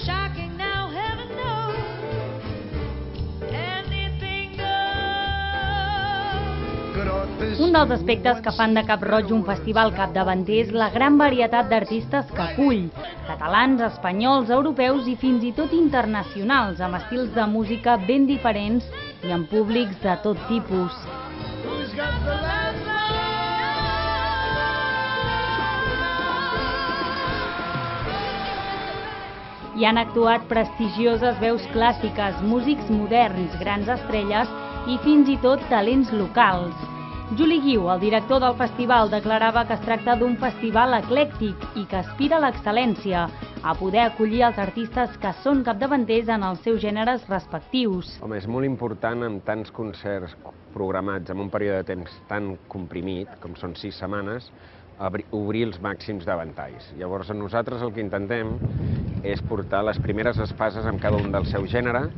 shocking now, heaven knows. Anything goes. Un dels aspectes que fan de Cap Roig un festival capdavanter és la gran varietat d'artistes que acull, catalans, espanyols, europeus i fins i tot internacionals, amb estils de música ben diferents i amb públics de tot tipus. Who's got the last laugh? Hi han actuat prestigioses veus clàssiques, músics moderns, grans estrelles i fins i tot talents locals. Juli Guiu, el director del festival, declarava que es tracta d'un festival eclèctic i que aspira a l'excel·lència, a poder acollir els artistes que són capdavanters en els seus gèneres respectius. Home, és molt important amb tants concerts programats en un període de temps tan comprimit, com són 6 setmanes, obrir els màxims de ventalls. Llavors nosaltres el que intentem és portar les primeres espases en cada un del seu gènere,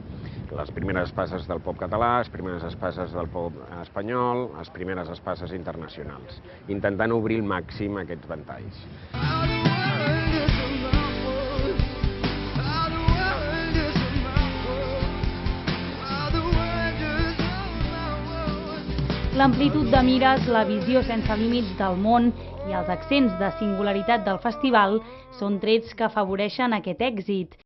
les primeres espases del pop català, les primeres espases del pop espanyol, les primeres espases internacionals, intentant obrir al màxim aquests ventalls. L'amplitud de mires, la visió sense límits del món i els accents de singularitat del festival són trets que afavoreixen aquest èxit.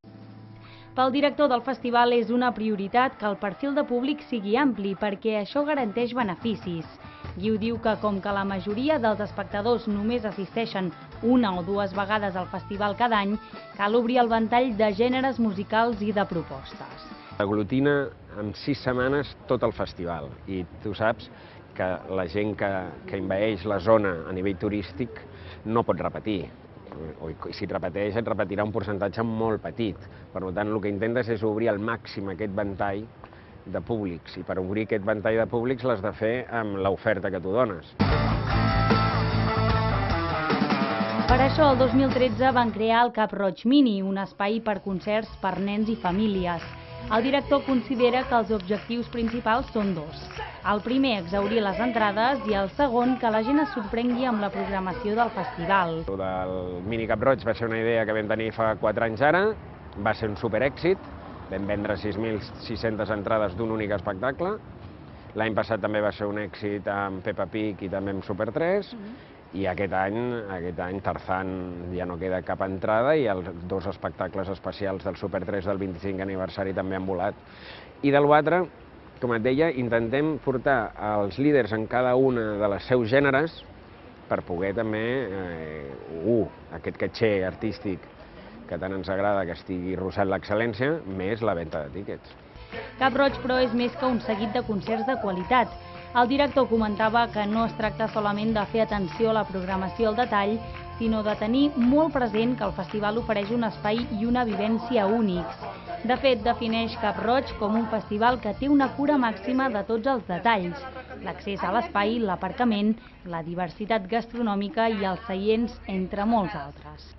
Pel director del festival és una prioritat que el perfil de públic sigui ampli perquè això garanteix beneficis. Guiu diu que com que la majoria dels espectadors només assisteixen una o dues vegades al festival cada any, cal obrir el ventall de gèneres musicals i de propostes. Aglutina en 6 setmanes tot el festival i tu saps que la gent que envaeix la zona a nivell turístic no pot repetir. I si et repeteix, et repetirà un percentatge molt petit. Per tant, el que intentes és obrir al màxim aquest ventall de públics. I per obrir aquest ventall de públics l'has de fer amb l'oferta que tu dones. Per això, el 2013 van crear el Cap Roig Mini, un espai per concerts per nens i famílies. El director considera que els objectius principals són dos. El primer, exhaurir les entrades, i el segon, que la gent es sorprengui amb la programació del festival. El del Mini Cap Roig va ser una idea que vam tenir fa 4 anys ara, va ser un superèxit, vam vendre 6.600 entrades d'un únic espectacle. L'any passat també va ser un èxit amb Peppa Pig i també amb Super 3, i aquest any Tarzan ja no queda cap entrada i els 2 espectacles especials del Super 3 del 25 aniversari també han volat. I de l'altre, com et deia, intentem portar els líders en cada una de les seus gèneres per poder també, aquest caché artístic que tant ens agrada que estigui rossant l'excel·lència, més la venda de tíquets. Cap Roig, però, és més que un seguit de concerts de qualitat. El director comentava que no es tracta solament de fer atenció a la programació al detall, sinó de tenir molt present que el festival ofereix un espai i una vivència únics. De fet, defineix Cap Roig com un festival que té una cura màxima de tots els detalls: l'accés a l'espai, l'aparcament, la diversitat gastronòmica i els seients, entre molts altres.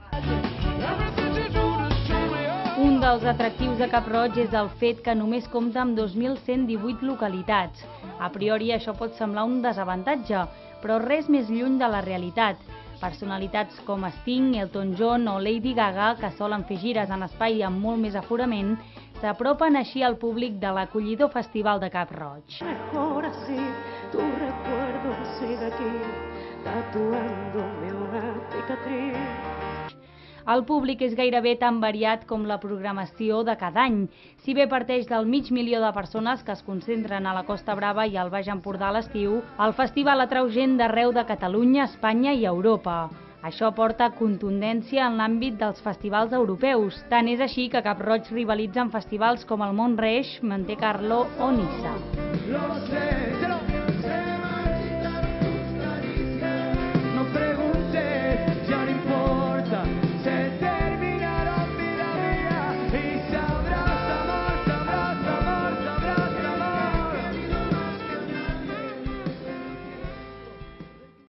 Un dels atractius de Cap Roig és el fet que només compta amb 2.118 localitats. A priori això pot semblar un desavantatge, però res més lluny de la realitat. Personalitats com Sting, Elton John o Lady Gaga, que solen fer gires en espai amb molt més aforament, s'apropen així al públic de l'acollidor Festival de Cap Roig. Mejor así, tu recuerdo sigue aquí, tatuándome una cicatriz. El públic és gairebé tan variat com la programació de cada any. Si bé parteix del 500.000 de persones que es concentren a la Costa Brava i al Baix Empordà a l'estiu, el festival atrau gent d'arreu de Catalunya, Espanya i Europa. Això porta contundència en l'àmbit dels festivals europeus. Tant és així que Cap Roig rivalitza en festivals com el Montreix, Monte Carlo o Niça.